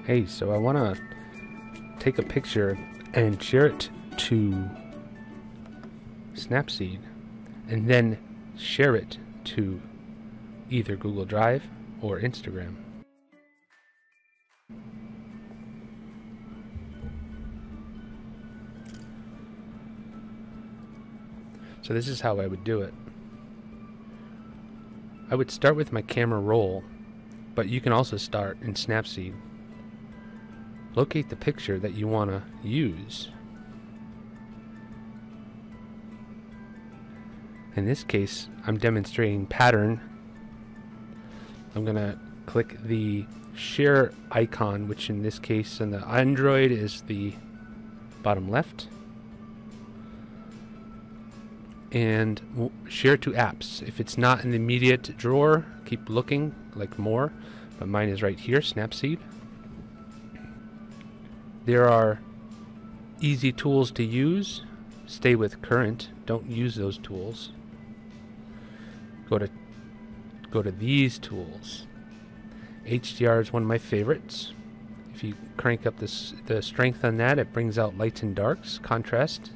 Hey, so I want to take a picture and share it to Snapseed and then share it to either Google Drive or Instagram. So this is how I would do it. I would start with my camera roll, but you can also start in Snapseed. Locate the picture that you want to use. In this case, I'm demonstrating pattern. I'm going to click the share icon, which in this case on the Android is the bottom left. And share to apps. If it's not in the immediate drawer, keep looking, like more. But mine is right here, Snapseed. There are easy tools to use. Stay with current. Don't use those tools. Go to these tools. HDR is one of my favorites. If you crank up the strength on that, it brings out lights and darks, contrast.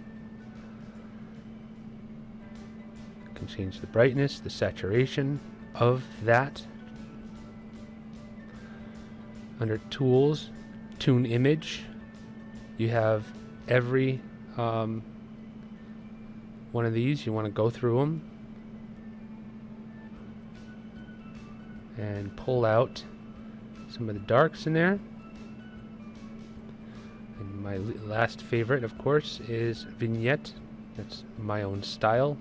You can change the brightness, the saturation of that. Under tools, tune image. You have every one of these. You want to go through them and pull out some of the darks in there. And my last favorite, of course, is vignette. That's my own style.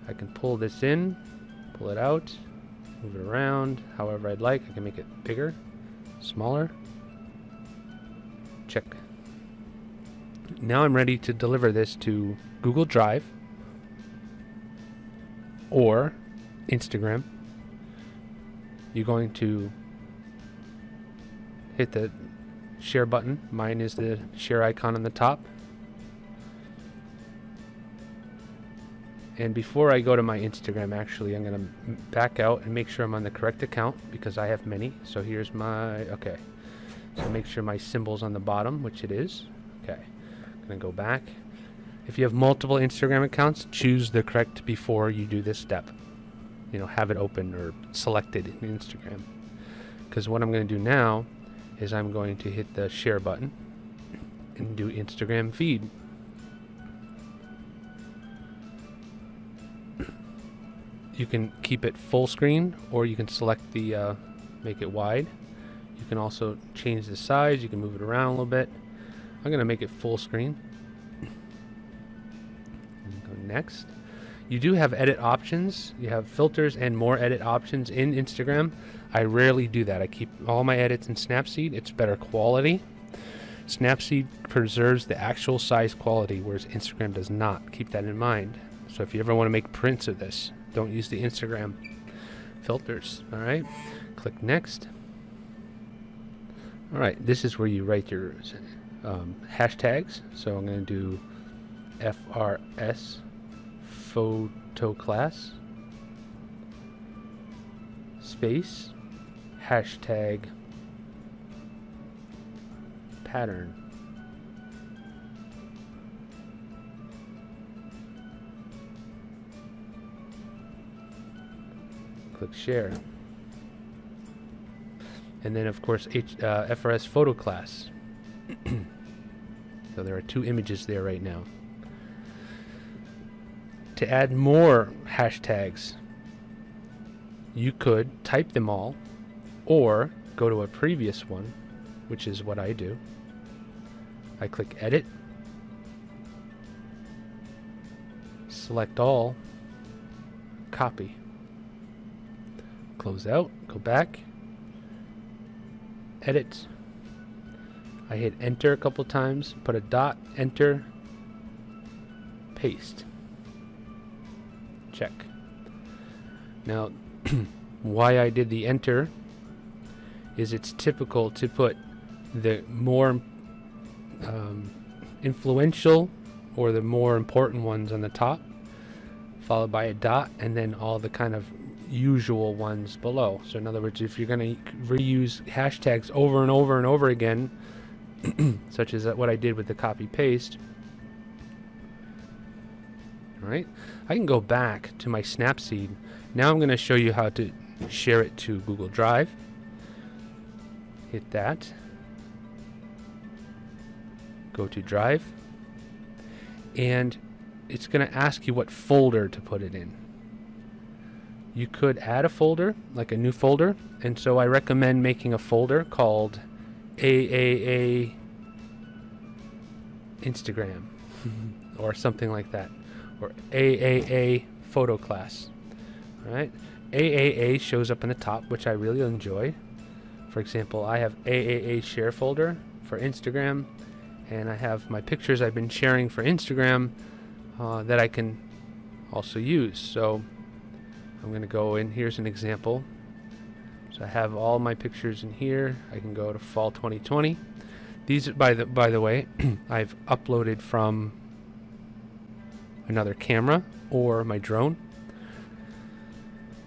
I can pull this in, pull it out, move it around however I'd like. I can make it bigger, smaller. Check. Now I'm ready to deliver this to Google Drive or Instagram. You're going to hit the share button. Mine is the share icon on the top. And before I go to my Instagram, actually, I'm going to back out and make sure I'm on the correct account because I have many. So here's my, okay. So make sure my symbol's on the bottom, which it is. Okay, I'm going to go back. If you have multiple Instagram accounts, choose the correct before you do this step. You know, have it open or selected in Instagram. Because what I'm going to do now is I'm going to hit the share button and do Instagram feed. You can keep it full screen or you can select the make it wide. You can also change the size. You can move it around a little bit. I'm going to make it full screen. Go next. You do have edit options. You have filters and more edit options in Instagram. I rarely do that. I keep all my edits in Snapseed. It's better quality. Snapseed preserves the actual size quality, whereas Instagram does not. Keep that in mind. So if you ever want to make prints of this, don't use the Instagram filters. All right. Click next. All right. This is where you write your hashtags. So I'm going to do FRS. Photo class space hashtag pattern. Click share. And then of course FRS photo class. So there are 2 images there right now. To add more hashtags, you could type them all or go to a previous one, which is what I do. I click edit, select all, copy, close out, go back, edit. I hit enter a couple times, put a dot, enter, paste. Check. Now, why I did the enter is it's typical to put the more influential or the more important ones on the top, followed by a dot, and then all the kind of usual ones below. So in other words, if you're going to reuse hashtags over and over and over again, such as what I did with the copy paste, all right, I can go back to my Snapseed. Now I'm going to show you how to share it to Google Drive. Hit that. Go to Drive. And it's going to ask you what folder to put it in. You could add a folder, like a new folder. And so I recommend making a folder called AAA Instagram or something like that. Or AAA photo class. All right, AAA shows up in the top, which I really enjoy. For example, I have AAA share folder for Instagram, and I have my pictures I've been sharing for Instagram that I can also use. So I'm going to go in. Here's an example. So I have all my pictures in here. I can go to fall 2020. These, by the way, I've uploaded from another camera or my drone.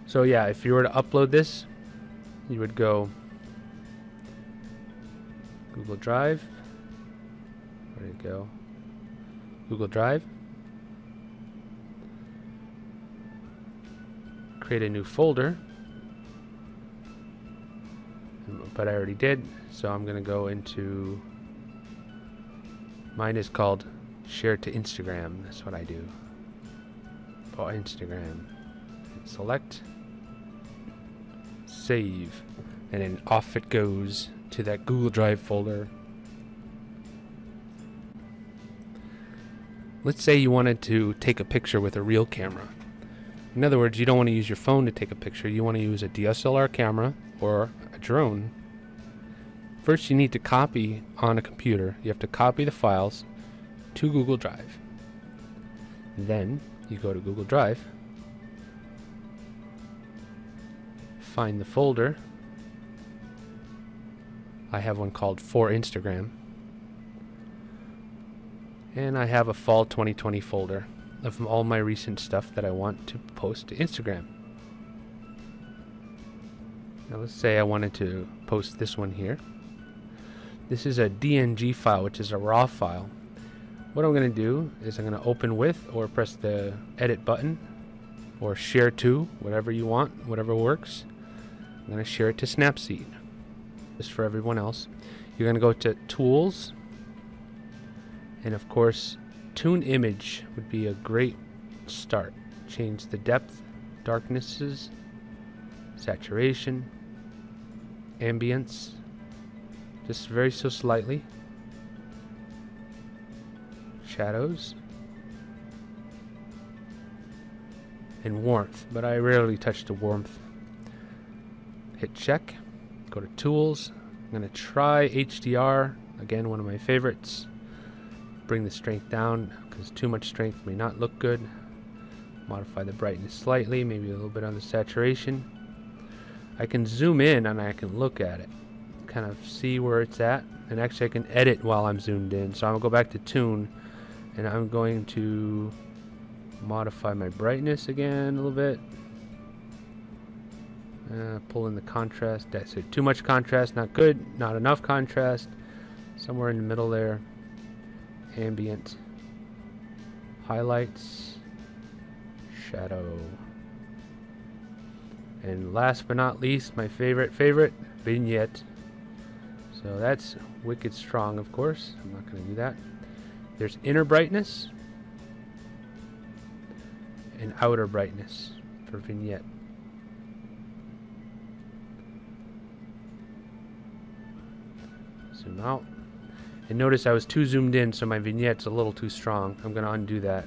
So yeah, if you were to upload this, you would go Google Drive. Where did it go? Google Drive. Create a new folder. But I already did, so I'm going to go into, mine is called Share to Instagram. That's what I do. For Instagram. Select. Save. And then off it goes to that Google Drive folder. Let's say you wanted to take a picture with a real camera. In other words, you don't want to use your phone to take a picture. You want to use a DSLR camera or a drone. First, you need to copy on a computer. You have to copy the files to Google Drive. Then you go to Google Drive, find the folder. I have one called For Instagram, and I have a fall 2020 folder of all my recent stuff that I want to post to Instagram. Now let's say I wanted to post this one here. This is a DNG file, which is a RAW file. What I'm going to do is I'm going to open with or press the edit button or share to, whatever you want, whatever works. I'm going to share it to Snapseed. Just for everyone else. You're going to go to Tools, and of course Tune Image would be a great start. Change the depth, darknesses, saturation, ambience, just very so slightly, shadows, and warmth, but I rarely touch the warmth. Hit check, go to Tools. I'm going to try HDR, again one of my favorites. Bring the strength down because too much strength may not look good. Modify the brightness slightly, maybe a little bit on the saturation. I can zoom in and I can look at it, kind of see where it's at, and actually I can edit while I'm zoomed in. So I'm going to go back to Tune, and I'm going to modify my brightness again a little bit. Pull in the contrast. That's it. Too much contrast, not good. Not enough contrast. Somewhere in the middle there. Ambient. Highlights. Shadow. And last but not least, my favorite, vignette. So that's wicked strong, of course. I'm not going to do that. There's inner brightness and outer brightness for vignette. Zoom out. And notice I was too zoomed in, so my vignette's a little too strong. I'm going to undo that.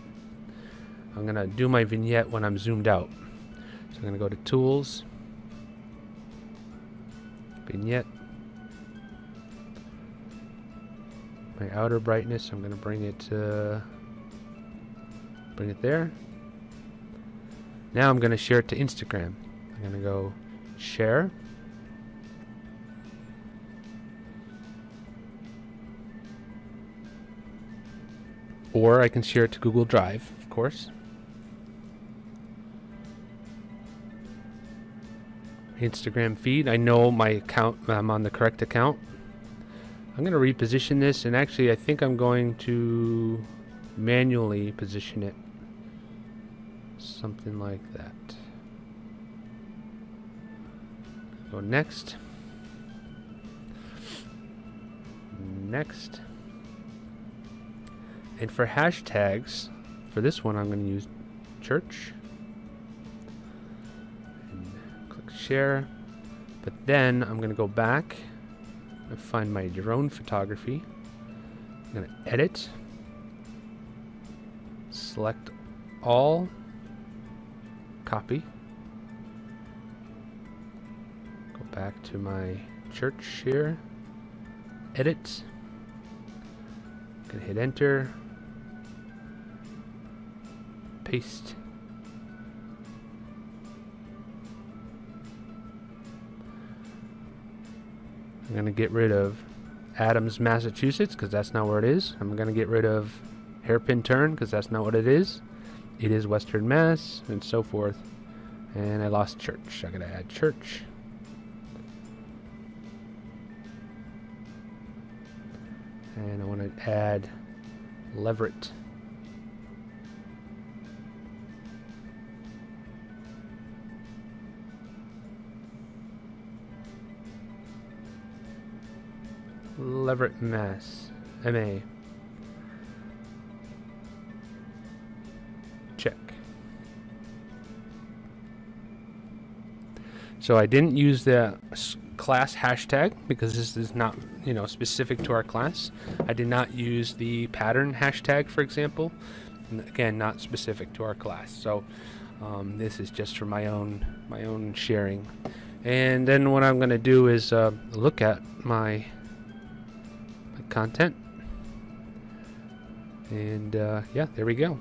I'm going to do my vignette when I'm zoomed out. So I'm going to go to Tools, Vignette. My outer brightness, I'm going to bring it there. Now I'm going to share it to Instagram. I'm going to go Share. Or I can share it to Google Drive, of course. Instagram feed. I know my account, I'm on the correct account. I'm going to reposition this, and actually I think I'm going to manually position it something like that. Go next. Next. And for hashtags, for this one I'm going to use church. And click share. But then I'm going to go back and find my drone photography. I'm going to edit. Select all. Copy. Go back to my church here. Edit. Gonna hit enter. Paste. I'm gonna get rid of Adams, Massachusetts, because that's not where it is. I'm gonna get rid of Hairpin Turn, because that's not what it is. It is Western Mass, and so forth. And I lost church. I gotta add church. And I want to add Leverett. Leverett, Mass. MA. Check. So I didn't use the class hashtag because this is not, specific to our class. I did not use the pattern hashtag, for example. And again, not specific to our class. So this is just for my own sharing. And then what I'm going to do is look at my content. And yeah, there we go.